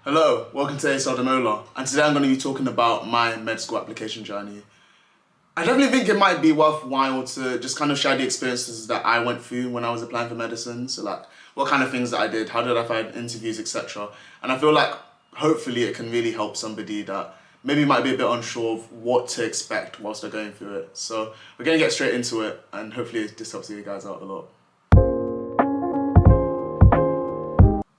Hello, welcome to demola, and today I'm going to be talking about my med school application journey. I definitely think it might be worthwhile to just kind of share the experiences that I went through when I was applying for medicine. So like, what kind of things that I did, how did I find interviews, etc. And I feel like hopefully it can really help somebody that maybe might be a bit unsure of what to expect whilst they're going through it. So we're going to get straight into it, and hopefully this helps you guys out a lot.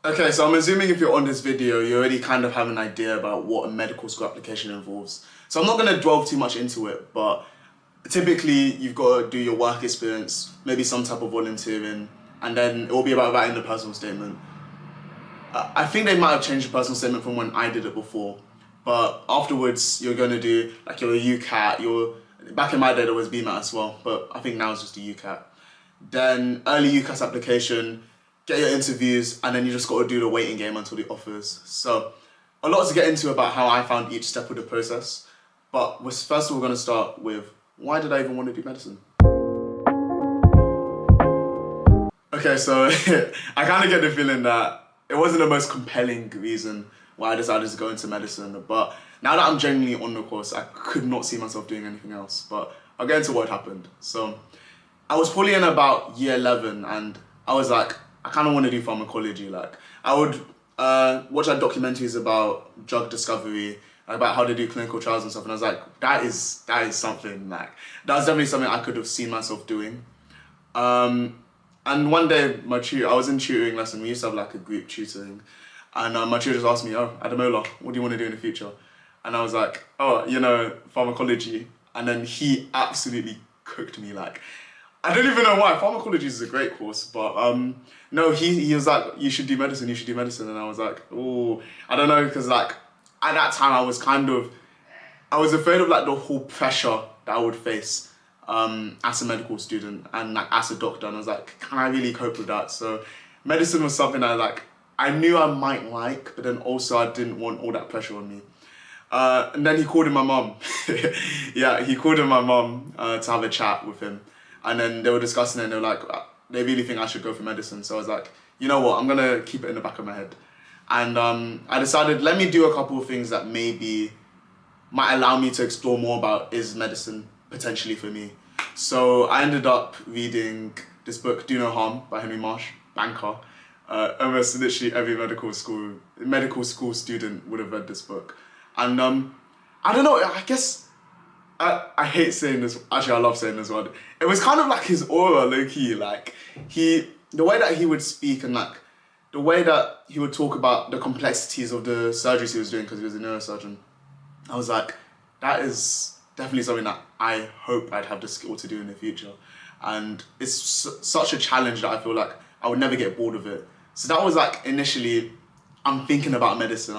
Okay, so I'm assuming if you're on this video, you already kind of have an idea about what a medical school application involves. So I'm not going to delve too much into it, but typically you've got to do your work experience, maybe some type of volunteering, and then it will be about writing the personal statement. I think they might have changed the personal statement from when I did it before, but afterwards you're going to do like your UCAT, back in my day there was BMAT as well, but I think now it's just a UCAT. Then early UCAT application, get your interviews, and then you just got to do the waiting game until the offers. So a lot to get into about how I found each step of the process. But first we're going to start with, why did I even want to do medicine? Okay, so I kind of get the feeling that it wasn't the most compelling reason why I decided to go into medicine. But now that I'm genuinely on the course, I could not see myself doing anything else. But I'll get into what happened. So I was probably in about year 11, and I was like, I kind of want to do pharmacology. Like, I would watch like documentaries about drug discovery, about how they do clinical trials and stuff, and I was like, that is something, like, that was definitely something I could have seen myself doing. And one day, I was in tutoring lesson, we used to have like a group tutoring, and my tutor just asked me, oh, Ademola, what do you want to do in the future? And I was like, oh, pharmacology. And then he absolutely cooked me, like, I don't even know why. Pharmacology is a great course, but no, he was like, you should do medicine, and I was like, oh, I don't know, because like, at that time I was afraid of like the whole pressure that I would face as a medical student and like as a doctor, and I was like, can I really cope with that? So medicine was something I knew I might like, but then also I didn't want all that pressure on me. And then he called in my mum. Yeah, he called in my mum to have a chat with him. And then they were discussing it, and they were like, they really think I should go for medicine. So I was like, you know what, I'm going to keep it in the back of my head. And I decided, let me do a couple of things that maybe might allow me to explore more about, is medicine potentially for me? So I ended up reading this book, Do No Harm, by Henry Marsh, banker. Almost literally every medical school student would have read this book. And I don't know, I guess, I hate saying this, actually I love saying this word. It was kind of like his aura, low-key, like, the way that he would speak, and like, the way that he would talk about the complexities of the surgeries he was doing, because he was a neurosurgeon, I was like, that is definitely something that I hope I'd have the skill to do in the future. And it's such a challenge that I feel like I would never get bored of it. So that was like, initially, I'm thinking about medicine.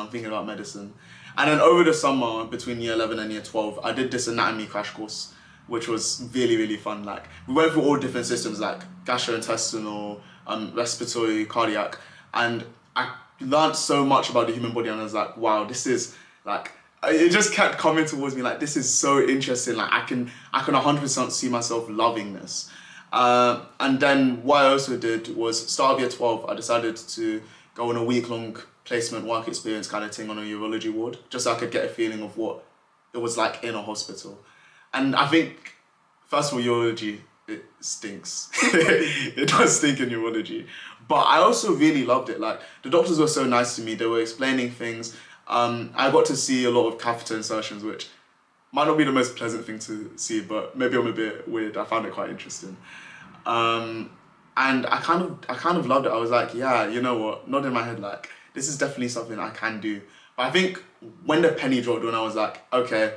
And then over the summer, between year 11 and year 12, I did this anatomy crash course, which was really, really fun. Like, we went through all different systems, like gastrointestinal, respiratory, cardiac, and I learned so much about the human body, and I was like, wow, this is, like, it just kept coming towards me, like, this is so interesting. Like, I can 100% see myself loving this. And then what I also did was, start of year 12, I decided to go on a week-long placement work experience kind of thing on a urology ward, just so I could get a feeling of what it was like in a hospital. And I think, first of all, urology, it stinks. It does stink in urology. But I also really loved it. Like, the doctors were so nice to me. They were explaining things. I got to see a lot of catheter insertions, which might not be the most pleasant thing to see, but maybe I'm a bit weird. I found it quite interesting. And I kind of loved it. I was like, yeah, you know what? Not in my head, like, this is definitely something I can do. But I think when the penny dropped, when I was like, okay,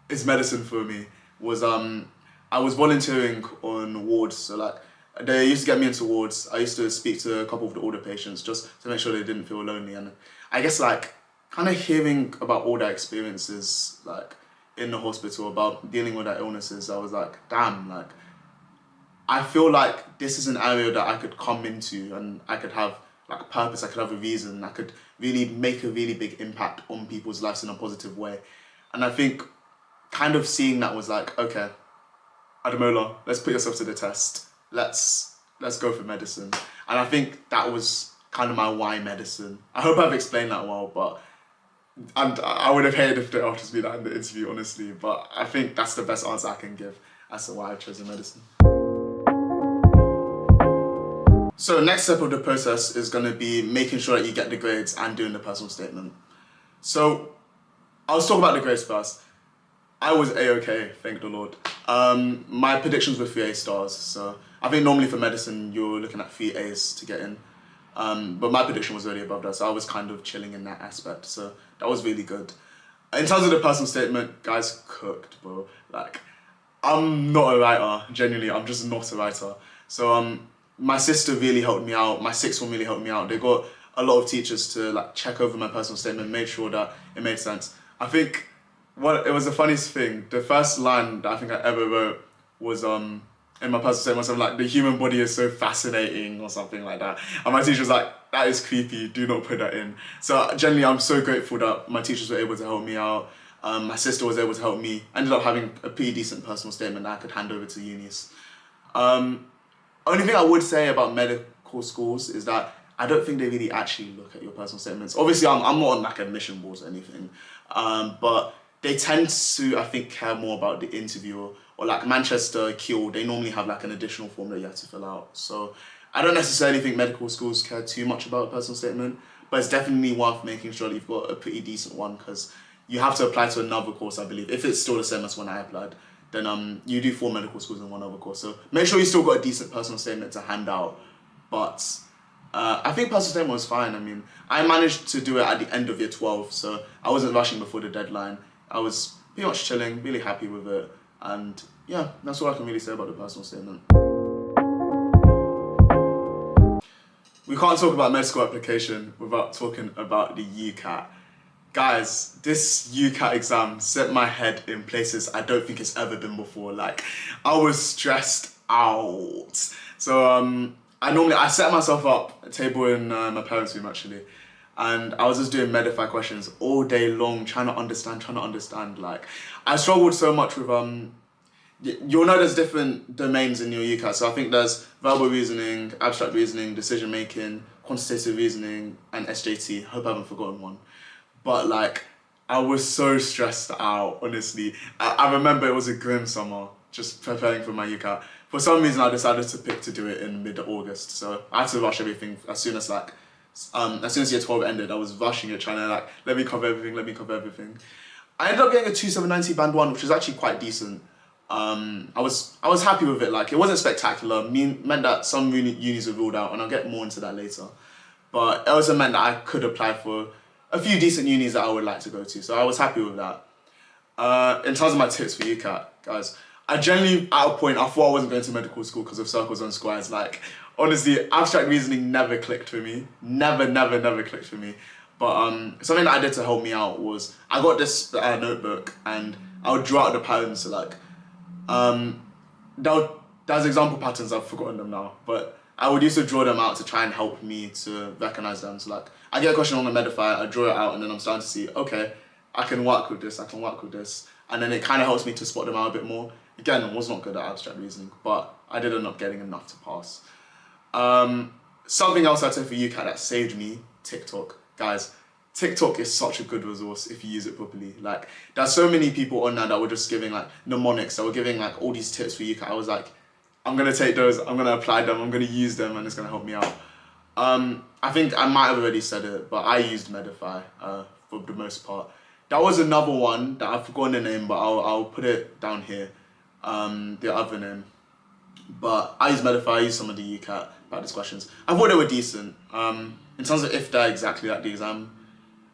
it's medicine for me, was I was volunteering on wards. So like, they used to get me into wards. I used to speak to a couple of the older patients just to make sure they didn't feel lonely. And I guess like, kind of hearing about all their experiences, like, in the hospital, about dealing with their illnesses, I was like, damn, like, I feel like this is an area that I could come into, and I could have like a purpose, I could have a reason, I could really make a really big impact on people's lives in a positive way. And I think kind of seeing that was like, okay, Ademola, let's put yourself to the test. Let's go for medicine. And I think that was kind of my why medicine. I hope I've explained that well, but and I would have hated if they asked me that in the interview, honestly, but I think that's the best answer I can give as to why I've chosen medicine. So next step of the process is going to be making sure that you get the grades and doing the personal statement. So I'll talk about the grades first. I was A-okay, thank the Lord. My predictions were 3 A stars, so I think normally for medicine you're looking at 3 A's to get in. But my prediction was already above that, so I was kind of chilling in that aspect, so that was really good. In terms of the personal statement, guys, cooked, bro. Like, I'm not a writer, genuinely, I'm just not a writer. So my sister really helped me out, my sixth one really helped me out. They got a lot of teachers to like check over my personal statement, make sure that it made sense. I think it was the funniest thing. The first line that I think I ever wrote was in my personal statement, something like, the human body is so fascinating or something like that. And my teacher was like, that is creepy, do not put that in. So generally I'm so grateful that my teachers were able to help me out. My sister was able to help me. I ended up having a pretty decent personal statement that I could hand over to unis. Only thing I would say about medical schools is that I don't think they really actually look at your personal statements. Obviously, I'm not on like admission boards or anything, but they tend to, I think, care more about the interviewer. Or like Manchester, Keele, they normally have like an additional form that you have to fill out. So I don't necessarily think medical schools care too much about a personal statement, but it's definitely worth making sure that you've got a pretty decent one, because you have to apply to another course, I believe. If it's still the same as when I applied, then you do 4 medical schools and 1 other course. So make sure you still got a decent personal statement to hand out. But I think personal statement was fine. I mean, I managed to do it at the end of year 12, so I wasn't rushing before the deadline. I was pretty much chilling, really happy with it. And yeah, that's all I can really say about the personal statement. We can't talk about med school application without talking about the UCAT. Guys, this UCAT exam set my head in places I don't think it's ever been before. Like, I was stressed out. So I set myself up a table in my parents' room actually, and I was just doing Medify questions all day long, trying to understand. Like, I struggled so much with you'll know there's different domains in your UCAT. So I think there's verbal reasoning, abstract reasoning, decision making, quantitative reasoning, and SJT. Hope I haven't forgotten one. But like, I was so stressed out, honestly. I remember it was a grim summer, just preparing for my UCAT. For some reason, I decided to pick to do it in mid-August. So I had to rush everything as soon as year 12 ended. I was rushing it, trying to like, let me cover everything. I ended up getting a 2790 band 1, which was actually quite decent. I was happy with it. Like, it wasn't spectacular. Meant that some unis were ruled out, and I'll get more into that later. But it also meant that I could apply for a few decent unis that I would like to go to, so I was happy with that. In terms of my tips for UCAT, guys, I generally, at a point, I thought I wasn't going to medical school because of circles and squares. Like, honestly, abstract reasoning never clicked for me. Never clicked for me. But something that I did to help me out was, I got this notebook, and I would draw out the patterns. So like, there's example patterns, I've forgotten them now, but I would used to draw them out to try and help me to recognize them. So like, I get a question on the Medify, I draw it out, and then I'm starting to see, okay, I can work with this, and then it kind of helps me to spot them out a bit more. Again, I was not good at abstract reasoning, but I did end up getting enough to pass. Something else I'd say for UCAT that saved me, TikTok. Guys, TikTok is such a good resource if you use it properly. Like, there's so many people on there that were just giving like mnemonics, that were giving like all these tips for UCAT. I was like, I'm gonna take those, I'm gonna apply them, I'm gonna use them, and it's gonna help me out. I think I might have already said it, but I used Medify for the most part. That was another one that I've forgotten the name, but I'll put it down here, the other name. But I used Medify, I used some of the UCAT practice questions. I thought they were decent. In terms of if they're exactly like the exam,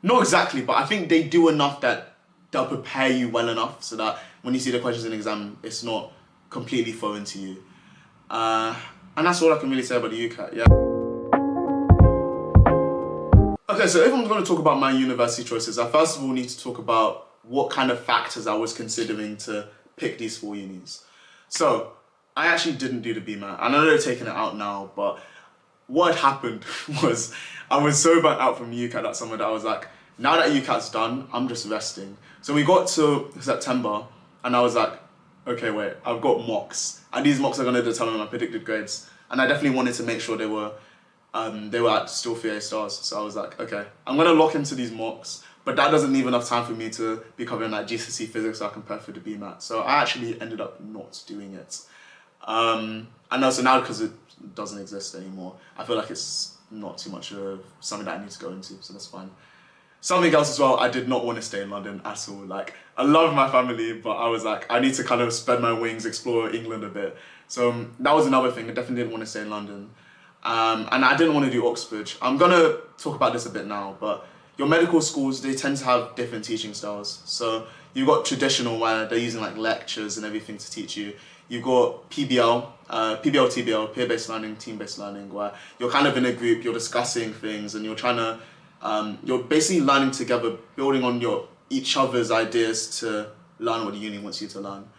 not exactly, but I think they do enough that they'll prepare you well enough so that when you see the questions in the exam, it's not completely foreign to you. And that's all I can really say about the UCAT, yeah. Okay, so if I'm going to talk about my university choices, I first of all need to talk about what kind of factors I was considering to pick these 4 unis. So, I actually didn't do the BMAT. I know they're taking it out now, but what had happened was I was so burnt out from UCAT that summer that I was like, now that UCAT's done, I'm just resting. So we got to September, and I was like, okay, wait, I've got mocks, and these mocks are going to determine my predicted grades. And I definitely wanted to make sure they were they were at still 3A stars. So I was like, okay, I'm going to lock into these mocks, but that doesn't leave enough time for me to be covering like GCSE physics so I can prep for the BMAT. So I actually ended up not doing it. And also now because it doesn't exist anymore, I feel like it's not too much of something that I need to go into, so that's fine. Something else as well, I did not want to stay in London at all. Like, I love my family, but I was like, I need to kind of spread my wings, explore England a bit. So that was another thing. I definitely didn't want to stay in London. And I didn't want to do Oxford. I'm going to talk about this a bit now, but your medical schools, they tend to have different teaching styles. So you've got traditional where they're using like lectures and everything to teach you. You've got PBL, TBL, peer-based learning, team-based learning, where you're kind of in a group, you're discussing things and you're trying to, you're basically learning together, building on each other's ideas to learn what the uni wants you to learn.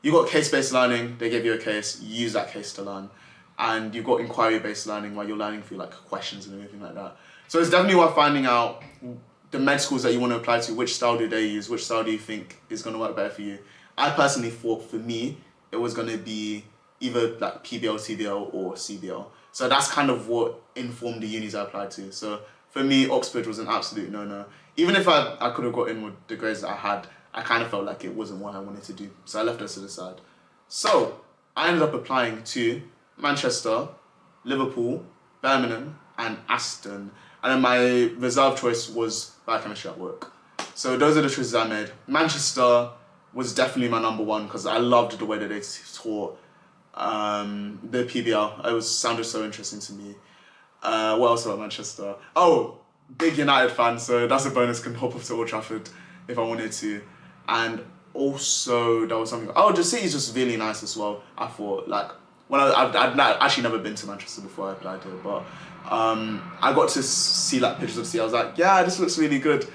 You've got case-based learning, they give you a case, you use that case to learn. And you've got inquiry-based learning where you're learning through like questions and everything like that. So it's definitely worth finding out the med schools that you want to apply to, which style do they use, which style do you think is going to work better for you. I personally thought for me, it was going to be either like PBL, TBL or CBL. So that's kind of what informed the unis I applied to. So for me, Oxford was an absolute no-no. Even if I could have got in with the grades that I had, I kind of felt like it wasn't what I wanted to do. So I left those to the side. So I ended up applying to Manchester, Liverpool, Birmingham, and Aston. And then my reserve choice was biochemistry at work. So those are the choices I made. Manchester was definitely my number one because I loved the way that they taught the PBL. It sounded so interesting to me. What else about Manchester? Oh, big United fan, so that's a bonus. Can hop off to Old Trafford if I wanted to. And also, that was something. Oh, the city's just really nice as well. I thought, like, I'd actually never been to Manchester before I applied here, but I got to see like pictures of the city. I was like, yeah, this looks really good.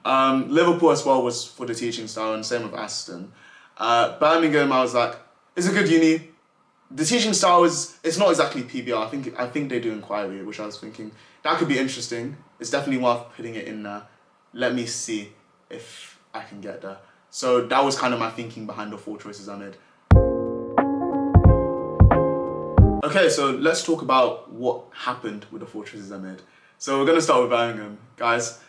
Liverpool as well was for the teaching style, and same with Aston. Birmingham, I was like, it's a good uni. The teaching style it's not exactly PBR. I think they do inquiry, which I was thinking that could be interesting. It's definitely worth putting it in there. Let me see if I can get there. So that was kind of my thinking behind the 4 choices I made. Okay, so let's talk about what happened with the 4 choices I made. So we're gonna start with Birmingham, guys.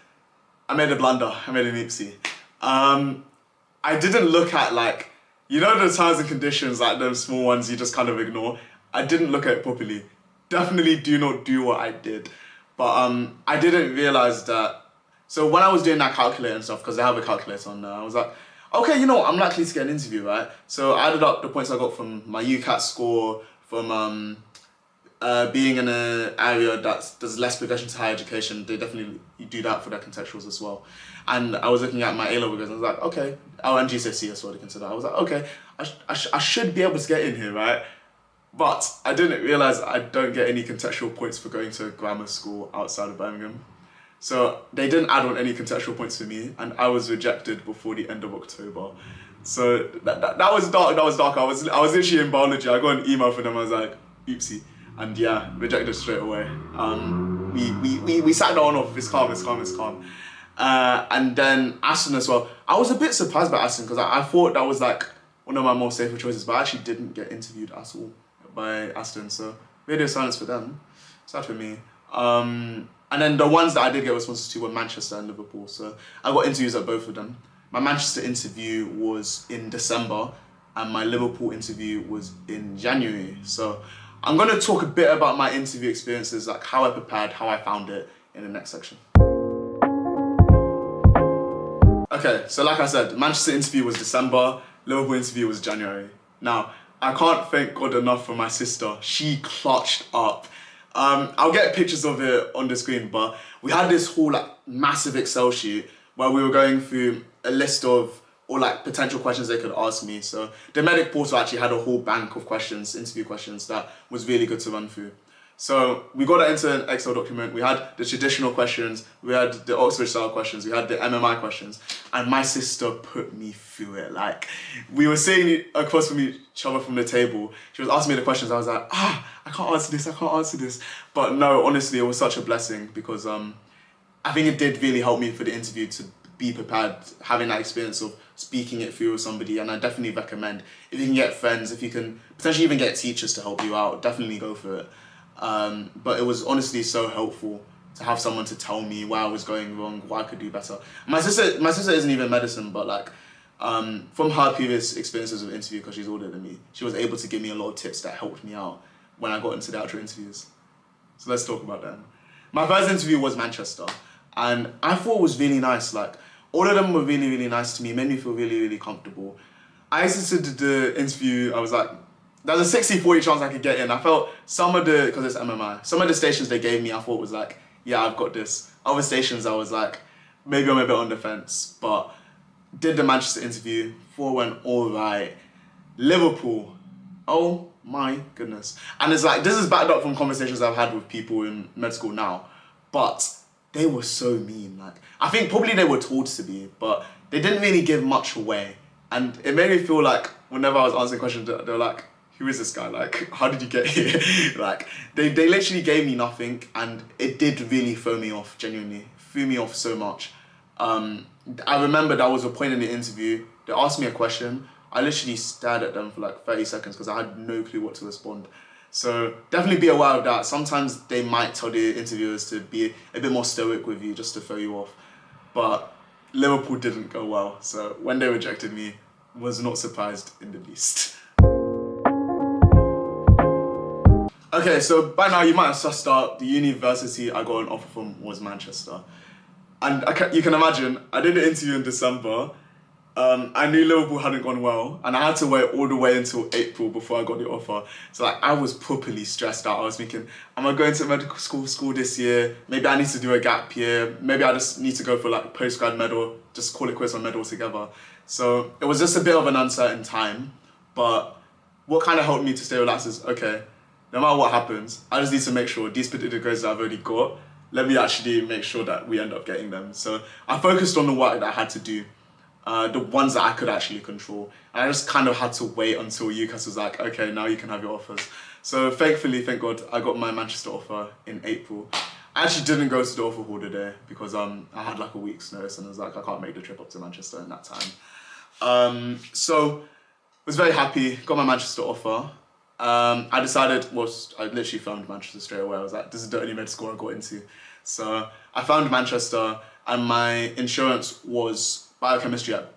I made a blunder. I made an oopsie. I didn't look at like, you know, the terms and conditions, like those small ones you just kind of ignore. I didn't look at it properly. Definitely do not do what I did. But I didn't realize that. So when I was doing that calculator and stuff, because I have a calculator on there, I was like, okay, you know what, I'm likely to get an interview, right? So I added up the points I got from my UCAT score, from being in an area there's less progression to higher education. They definitely do that for their contextuals as well. And I was looking at my A-level grades and I was like, okay, and GCSE as well to consider. I was like, okay, I should be able to get in here, right? But I didn't realise I don't get any contextual points for going to a grammar school outside of Birmingham. So they didn't add on any contextual points for me, and I was rejected before the end of October. So that was dark. That was dark. I was literally in biology. I got an email from them. I was like, oopsie, and yeah, rejected straight away. We sat down off. It's calm. And then Aston as well. I was a bit surprised by Aston because I thought that was like one of my more safer choices, but I actually didn't get interviewed at all by Aston. So radio silence for them. Sad for me. And then the ones that I did get responses to were Manchester and Liverpool. So I got interviews at both of them. My Manchester interview was in December and my Liverpool interview was in January. So I'm going to talk a bit about my interview experiences, like how I prepared, how I found it in the next section. Okay, so like I said, Manchester interview was December, Liverpool interview was January. Now, I can't thank God enough for my sister. She clutched up. I'll get pictures of it on the screen, but we had this whole like massive Excel sheet where we were going through a list of all like potential questions they could ask me. So the medic portal actually had a whole bank of questions, interview questions that was really good to run through. So we got that into an Excel document. We had the traditional questions, we had the Oxford style questions, we had the MMI questions, and my sister put me through it. Like, we were sitting across from each other from the table. She was asking me the questions. I was like, I can't answer this. But no, honestly, it was such a blessing because I think it did really help me for the interview to be prepared, having that experience of speaking it through with somebody. And I definitely recommend, if you can get friends, if you can potentially even get teachers to help you out, definitely go for it. But it was honestly so helpful to have someone to tell me where I was going wrong, what I could do better. My sister isn't even medicine, but like, from her previous experiences with interview, because she's older than me, she was able to give me a lot of tips that helped me out when I got into the actual interviews. So let's talk about them. My first interview was Manchester, and I thought it was really nice. Like, all of them were really, really nice to me, made me feel really, really comfortable. I assisted the interview, I was like, there's a 60-40 chance I could get in. I felt because it's MMI, some of the stations they gave me, I thought was like, yeah, I've got this. Other stations, I was like, maybe I'm a bit on the fence, but did the Manchester interview, thought went all right. Liverpool, oh my goodness. And it's like, this is backed up from conversations I've had with people in med school now, but they were so mean. Like, I think probably they were told to be, but they didn't really give much away. And it made me feel like whenever I was answering questions, they were like, who is this guy? Like, how did you get here? Like, they literally gave me nothing, and it did really throw me off, genuinely. Threw me off so much. I remember there was a point in the interview, they asked me a question, I literally stared at them for like 30 seconds because I had no clue what to respond. So definitely be aware of that. Sometimes they might tell the interviewers to be a bit more stoic with you just to throw you off. But Liverpool didn't go well, so when they rejected me, was not surprised in the least. Okay, so by now you might have sussed out the university I got an offer from was Manchester. And you can imagine, I did the interview in December. I knew Liverpool hadn't gone well, and I had to wait all the way until April before I got the offer. So like, I was properly stressed out. I was thinking, am I going to medical school this year? Maybe I need to do a gap year. Maybe I just need to go for like post-grad med, just call it quits on med altogether. So it was just a bit of an uncertain time, but what kind of helped me to stay relaxed is, okay, no matter what happens, I just need to make sure these particular grades that I've already got, let me actually make sure that we end up getting them. So I focused on the work that I had to do, the ones that I could actually control. And I just kind of had to wait until UCAT was like, okay, now you can have your offers. So thankfully, thank God, I got my Manchester offer in April. I actually didn't go to the offer hall today because I had like a week's notice and I was like, I can't make the trip up to Manchester in that time. So was very happy, got my Manchester offer. I decided, I literally found Manchester straight away. I was like, this is the only med school I got into. So I found Manchester, and my insurance was biochemistry at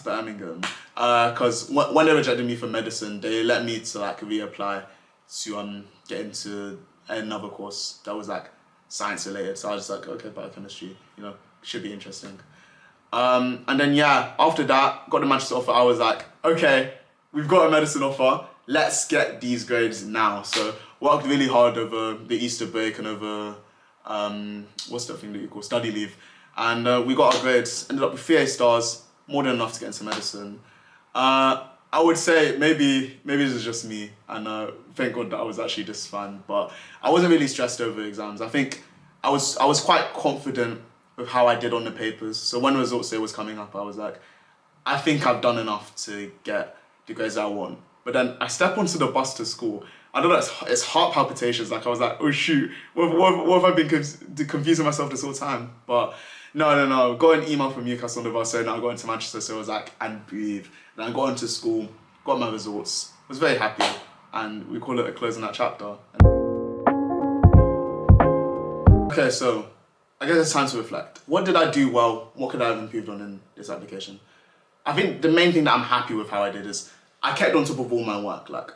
Birmingham. Because when they rejected me for medicine, they let me to like reapply to get into another course that was like science related. So I was just like, okay, biochemistry, should be interesting. And then after that, got the Manchester offer. I was like, okay, we've got a medicine offer. Let's get these grades now. So worked really hard over the Easter break and over what's the thing that you call study leave, and we got our grades. Ended up with 3 A-stars, more than enough to get into medicine. I would say maybe this is just me, and thank God that I was actually just fine. But I wasn't really stressed over exams. I think I was quite confident with how I did on the papers. So when results day was coming up, I was like, I think I've done enough to get the grades I want. But then I step onto the bus to school. I don't know, it's heart palpitations. Like, I was like, oh shoot, what have I been confusing myself this whole time? But no. Got an email from UCAT on the bus saying I got into Manchester, so I was like, and breathe. And I got into school, got my results, was very happy, and we call it a closing that chapter. Okay, so I guess it's time to reflect. What did I do well? What could I have improved on in this application? I think the main thing that I'm happy with how I did is I kept on top of all my work. Like,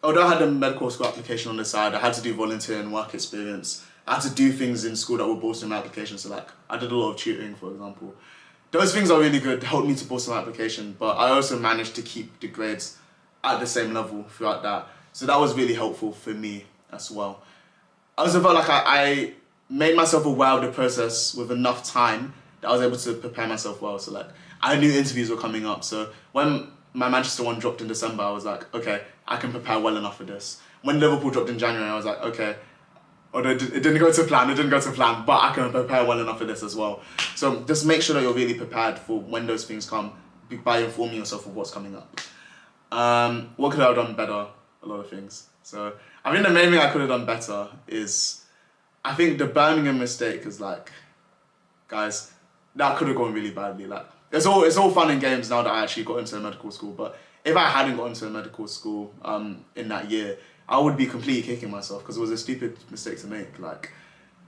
although I had a medical school application on the side, I had to do volunteering work experience. I had to do things in school that were bolstering my application. So like, I did a lot of tutoring, for example. Those things are really good, helped me to bolster my application, but I also managed to keep the grades at the same level throughout that. So that was really helpful for me as well. I also felt like I made myself aware of the process with enough time that I was able to prepare myself well. So like, I knew interviews were coming up. So when my Manchester one dropped in December, I was like, okay, I can prepare well enough for this. When Liverpool dropped in January, I was like, okay, although it didn't go to plan, but I can prepare well enough for this as well. So just make sure that you're really prepared for when those things come by informing yourself of what's coming up. What could I have done better? A lot of things. So I think the main thing I could have done better is, I think the Birmingham mistake is like, guys, that could have gone really badly. Like, it's all fun and games now that I actually got into a medical school, but if I hadn't gone to a medical school in that year, I would be completely kicking myself because it was a stupid mistake to make. Like,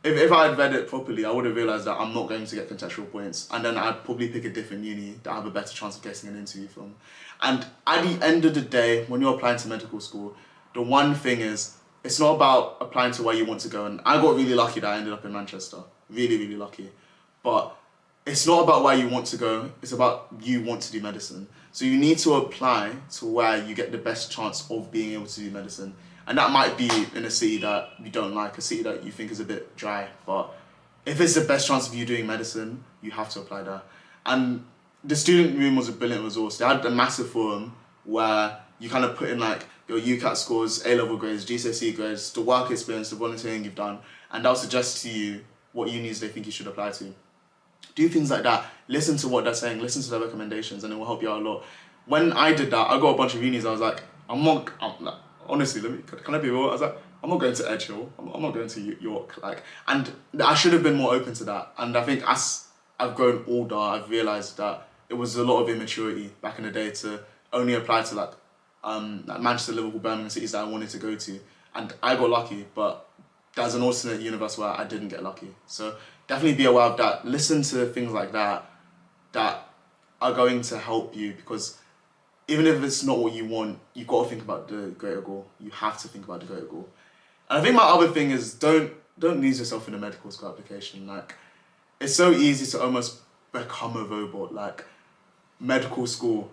if I had read it properly, I would have realised that I'm not going to get contextual points, and then I'd probably pick a different uni that I have a better chance of getting an interview from. And at the end of the day, when you're applying to medical school, the one thing is, it's not about applying to where you want to go. And I got really lucky that I ended up in Manchester. Really, really lucky. But it's not about where you want to go, it's about you want to do medicine. So you need to apply to where you get the best chance of being able to do medicine. And that might be in a city that you don't like, a city that you think is a bit dry. But if it's the best chance of you doing medicine, you have to apply there. And the student room was a brilliant resource. They had a massive forum where you kind of put in like your UCAT scores, A-level grades, GCSE grades, the work experience, the volunteering you've done, and they'll suggest to you what unis they think you should apply to. Do things like that. Listen to what they're saying, listen to their recommendations, and it will help you out a lot. When I did that, I got a bunch of unis, I was like, honestly, can I be real? I was like, I'm not going to Edge Hill, I'm not going to York. Like, and I should have been more open to that. And I think as I've grown older, I've realised that it was a lot of immaturity back in the day to only apply to like Manchester, Liverpool, Birmingham cities that I wanted to go to. And I got lucky, but there's an alternate universe where I didn't get lucky. So definitely be aware of that. Listen to things like that that are going to help you, because even if it's not what you want, you've got to think about the greater goal. You have to think about the greater goal. And I think my other thing is don't lose yourself in a medical school application. Like, it's so easy to almost become a robot. Like, medical school,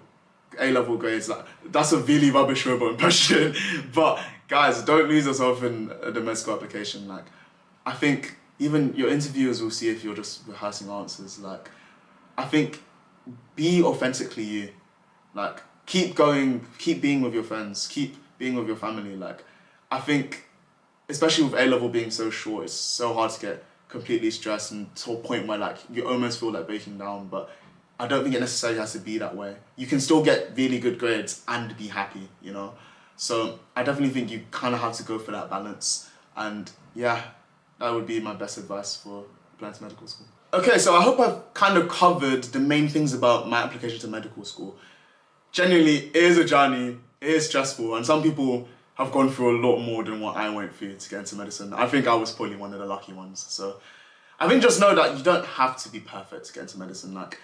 A-level grades, like, that's a really rubbish robot impression. But guys, don't lose yourself in the med school application. Like, I think even your interviewers will see if you're just rehearsing answers. Like, I think be authentically you. Like, keep going, keep being with your friends, keep being with your family. Like, I think, especially with A-level being so short, it's so hard to get completely stressed and to a point where like you almost feel like breaking down. But I don't think it necessarily has to be that way. You can still get really good grades and be happy, you know? So I definitely think you kind of have to go for that balance. And yeah, that would be my best advice for applying to medical school. Okay, so I hope I've kind of covered the main things about my application to medical school. Genuinely, it is a journey, it is stressful, and some people have gone through a lot more than what I went through to get into medicine. I think I was probably one of the lucky ones. So I think just know that you don't have to be perfect to get into medicine. Like,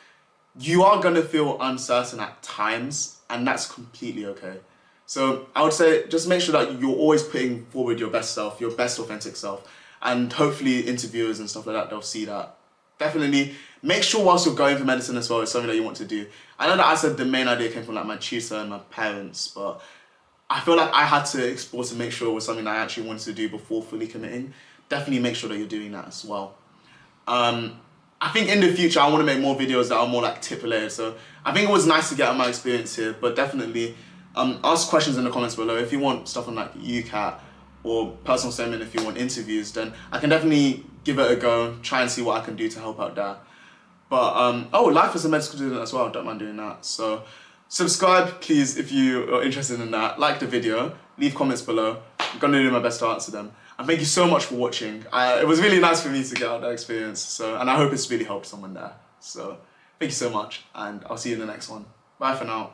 you are gonna feel uncertain at times, and that's completely okay. So I would say just make sure that you're always putting forward your best self, your best authentic self, and hopefully interviewers and stuff like that, they'll see that. Definitely make sure whilst you're going for medicine as well, it's something that you want to do. I know that I said the main idea came from like my tutor and my parents, but I feel like I had to explore to make sure it was something that I actually wanted to do before fully committing. Definitely make sure that you're doing that as well. I think in the future, I want to make more videos that are more like tip related. So I think it was nice to get on my experience here, but definitely ask questions in the comments below. If you want stuff on like UCAT or personal statement, if you want interviews, then I can definitely give it a go, try and see what I can do to help out there. But life as a medical student as well, don't mind doing that. So subscribe, please, if you are interested in that. Like the video, leave comments below. I'm gonna do my best to answer them. And thank you so much for watching. It was really nice for me to get out that experience. And I hope it's really helped someone there. So thank you so much, and I'll see you in the next one. Bye for now.